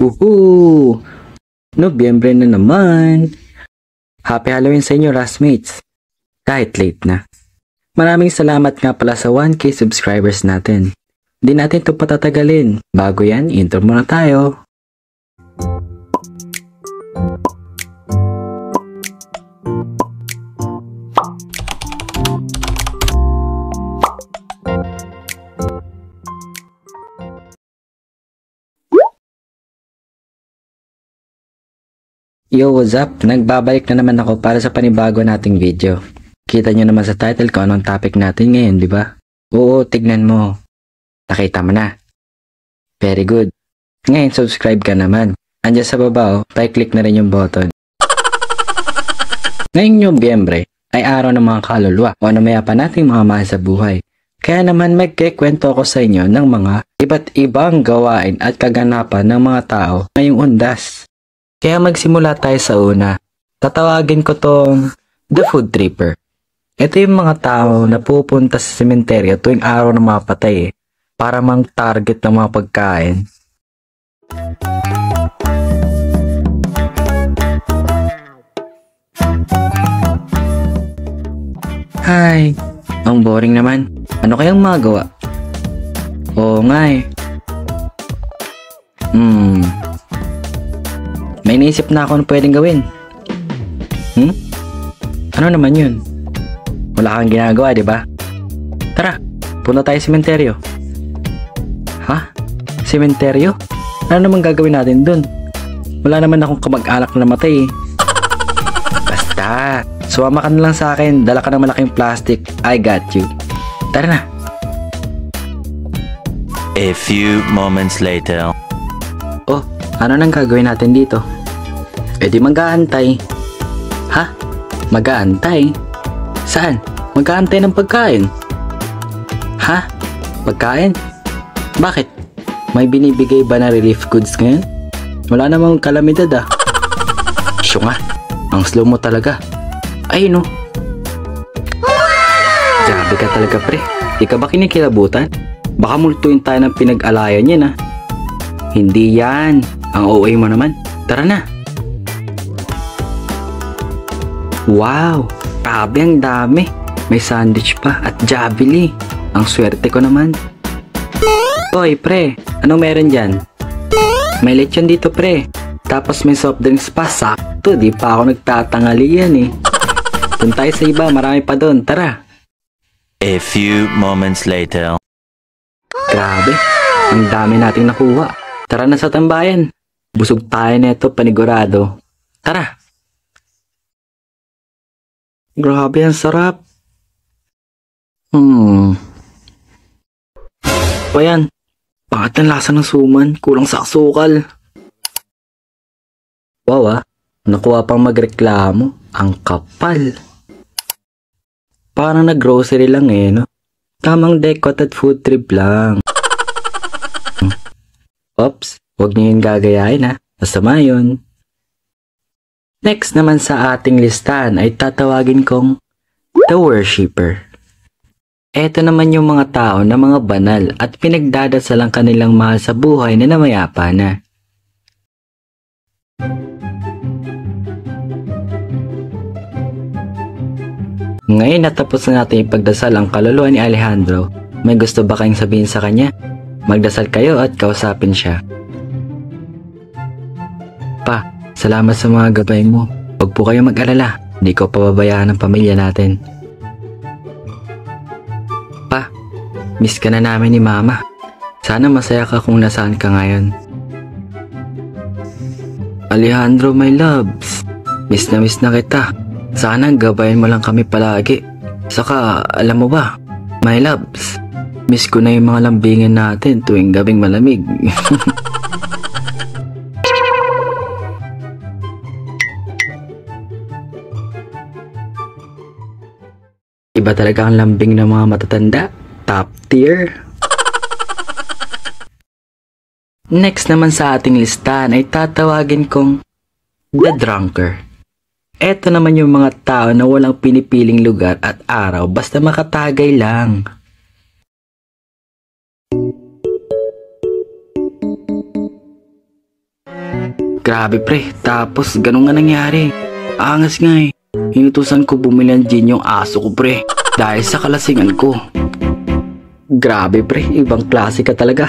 Woohoo! Nobyembre na naman! Happy Halloween sa inyo, Rasmates! Kahit late na. Maraming salamat nga pala sa 1K subscribers natin. Hindi natin ito patatagalin. Bago yan, intro muna tayo. Yo, what's up? Nagbabalik na naman ako para sa panibago nating video. Kita nyo naman sa title ko anong topic natin ngayon, di ba? Oo, tignan mo. Nakita mo na. Very good. Ngayon, subscribe ka naman. Andiyan sa baba, pa-click na rin yung button. Ngayong Nobyembre ay araw ng mga kaluluwa o namaya pa nating mga mahal sa buhay. Kaya naman magkikwento ako sa inyo ng mga iba't ibang gawain at kaganapan ng mga tao ngayong undas. Kaya magsimula tayo sa una. Tatawagin ko tong The Food Tripper. Ito yung mga tao na pupunta sa sementeryo tuwing araw ng mga patay para mang target ng mga pagkain. Hi! Ang boring naman. Ano kayang magawa? Oo nga eh. May naisip na ako na pwedeng gawin. Ano naman yun? Wala kang ginagawa, di ba? Tara, punta tayo sa sementeryo. Ha? Sementeryo? Ano naman gagawin natin dun? Wala naman akong kamag-anak na namatay eh. Basta, sumama ka na lang sa akin. Dala ka ng malaking plastic. I got you. Tara na. A few moments later. Oh, ano nang gagawin natin dito? E di mag-aantay. Ha? Mag-aantay? Saan? Mag-aantay ng pagkain? Ha? Pagkain? Bakit? May binibigay ba na relief goods ngayon? Wala namang kalamidad ah. Siyo nga, ang slow mo talaga. Ay no. Grabe ka talaga pre. Di ka ba kinikilabutan? Baka multuin tayo ng pinag-alayan yan ah. Hindi yan. Ang OA mo naman. Tara na. Wow! Grabe ang dami. May sandwich pa at Jollibee. Ang swerte ko naman. Hoy pre, anong meron dyan? May lechon dito pre. Tapos may soft drinks pa. Sakto, di pa ako nagtatangali yan eh. Doon tayo sa iba, marami pa doon. Tara. A few moments later. Grabe, ang dami nating nakuha. Tara na sa tambayan. Busog tayo neto panigurado. Tara. Grabe ang sarap. O yan. Bakit ang lasa ng suman? Kulang sa asukal. Wow ah. Nakuha pang magreklamo. Ang kapal. Parang nag-grocery lang eh no? Tamang dekot at food trip lang. Oops. Huwag niyo yung gagayahin ha. Masama yun. Next naman sa ating listahan ay tatawagin kong The Worshipper. Ito naman yung mga tao na mga banal at pinagdadasal ang kanilang mahal sa buhay na namayapa na. Ngayon natapos na natin ipagdasal ang kaluluwa ni Alejandro. May gusto ba kayong sabihin sa kanya? Magdasal kayo at kausapin siya. Pa, salamat sa mga gabay mo. Huwag po kayo mag-alala. Hindi ko pababayaan ang pamilya natin. Pa, miss ka na namin ni Mama. Sana masaya ka kung nasaan ka ngayon. Alejandro, my loves. Miss na kita. Sana gabayan mo lang kami palagi. Saka, alam mo ba, my loves, miss ko na yung mga lambingin natin tuwing gabing malamig. Iba talaga ang lambing ng mga matatanda. Top tier. Next naman sa ating listahan ay tatawagin kong The Drunker. Ito naman yung mga tao na walang pinipiling lugar at araw basta makatagay lang. Grabe pre, tapos ganun nga nangyari. Angas nga eh. Hinutusan ko bumili ng gin yung aso ko pre, dahil sa kalasingan ko. Grabe pre, ibang klase ka talaga.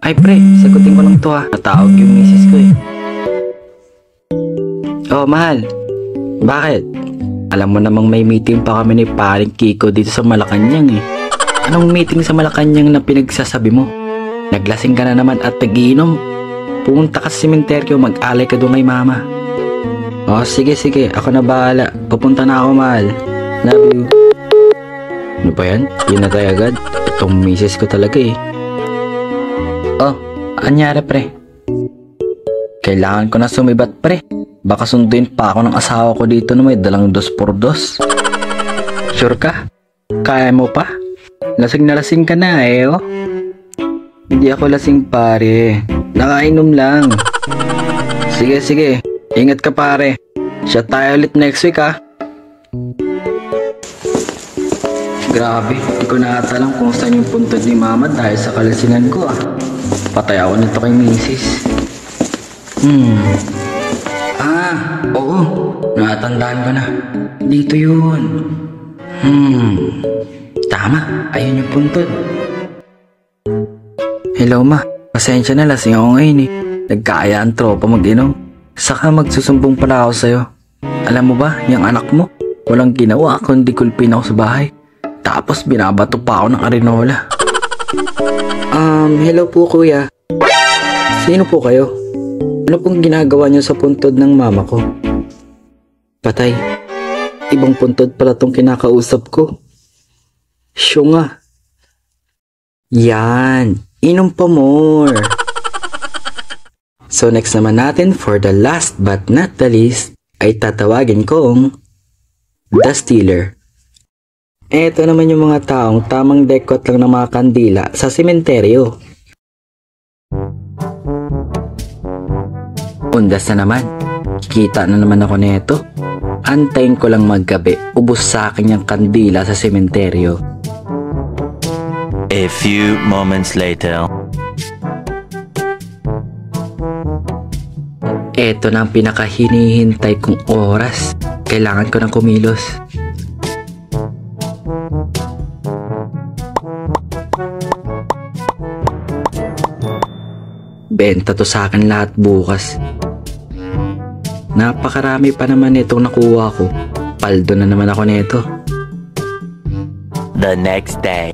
Ay pre, sagutin ko lang to ha. Natawag yung misis ko eh. Oh mahal, bakit? Alam mo namang may meeting pa kami ni paring Kiko dito sa Malacanang eh. Anong meeting sa Malacanang na pinagsasabi mo? Naglasing ka na naman at nag-iinom. Pumunta ka sa sementeryo, mag-alay ka doon kay mama. Oh sige, ako na bahala. Pupunta na ako mahal. Love you. Ano ba yan? Yun na tayo agad. Itong misis ko talaga eh. Oh, anyari pre? Kailangan ko na sumibat pre. Baka sunduin pa ako ng asawa ko dito na may dalang 2x2. Sure ka? Kaya mo pa? Lasing na lasing ka na eh oh. Hindi ako lasing pare. Nakainom lang. Sige. Ingat ka pare. Siya tayo ulit next week ha. Grabe, hindi ko na ata alam kung saan yung puntod ni mama dahil sa kalasingan ko ah. Patay ako nito kay misis. Oo. Natandaan ko na. Dito yun. Tama, ayun yung puntod. Hello ma, pasensya na lasing ako ngayon eh. Nagkaya ang tropa mag-inom. Saka magsusumbong pala ako sa'yo. Alam mo ba, yung anak mo, walang ginawa kundi kulpin ako sa bahay. Tapos binabato pa ako ng arenola. Hello po kuya. Sino po kayo? Ano pong ginagawa niyo sa puntod ng mama ko? Patay. Ibang puntod pala tong kinakausap ko. Siyo nga. Yan. Inom pa more. So next naman natin for the last but not the least ay tatawagin kong The Stealer. Eto naman yung mga taong tamang dekot lang ng mga kandila sa sementeryo. Undas na naman. Kikita na naman ako neto. Antayin ko lang maggabi. Ubus sa akin yung kandila sa sementeryo. A few moments later. Eto na ang pinakahinihintay kong oras. Kailangan ko ng kumilos. Benta to sa akin lahat bukas. Napakarami pa naman itong nakuha ko. Paldo na naman ako nito. The next day.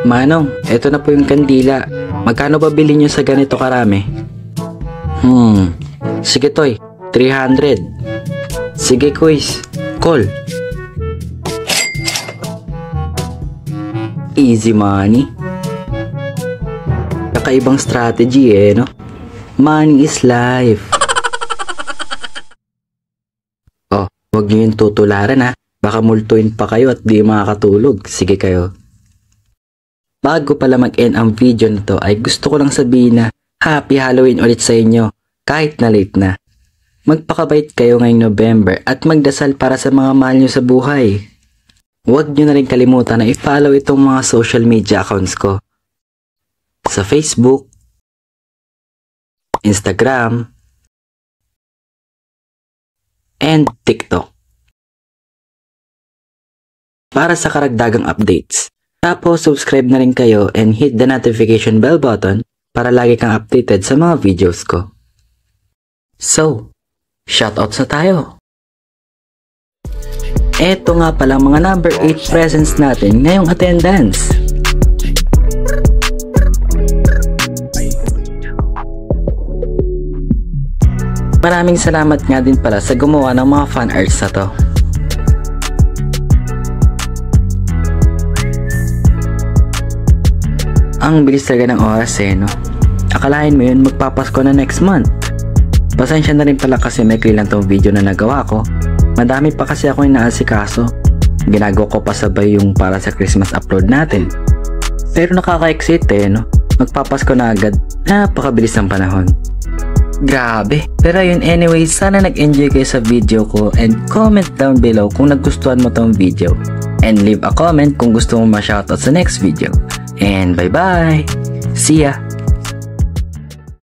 Manong, eto na po yung kandila. Magkano ba bilhin nyo sa ganito karami? Sige toy, 300. Sige quiz, call. Easy money. Kakaibang strategy eh, no? Money is life. Oh, huwag nyo yung tutularan ha. Baka multuin pa kayo at di makakatulog. Sige kayo. Bago pala mag-end ang video na to ay gusto ko lang sabihin na Happy Halloween ulit sa inyo kahit na late na. Magpakabait kayo ngayong November at magdasal para sa mga mahal nyo sa buhay. Huwag nyo na rin kalimutan na i-follow itong mga social media accounts ko. Sa Facebook, Instagram, and TikTok. Para sa karagdagang updates. Tapos subscribe na rin kayo and hit the notification bell button para lagi kang updated sa mga videos ko. So, shoutouts na tayo! Eto nga pala mga number 8 presents natin ngayong attendance. Maraming salamat nga din pala sa gumawa ng mga fan arts na to. Ang bilis talaga ng oras eh, no? Akalain mo yun magpapasko na next month. Pasensya na rin pala kasi may lang tong video na nagawa ko. Madami pa kasi ako inaasikaso. Ginagawa ko pa sabay yung para sa Christmas upload natin. Pero nakaka-excite eh, no? Magpapasko na agad. Napakabilis ng panahon. Grabe. Pero yun anyway, sana nag-enjoy kayo sa video ko and comment down below kung nagustuhan mo tong video. And leave a comment kung gusto mo ma-shoutout sa next video. And bye-bye! See ya!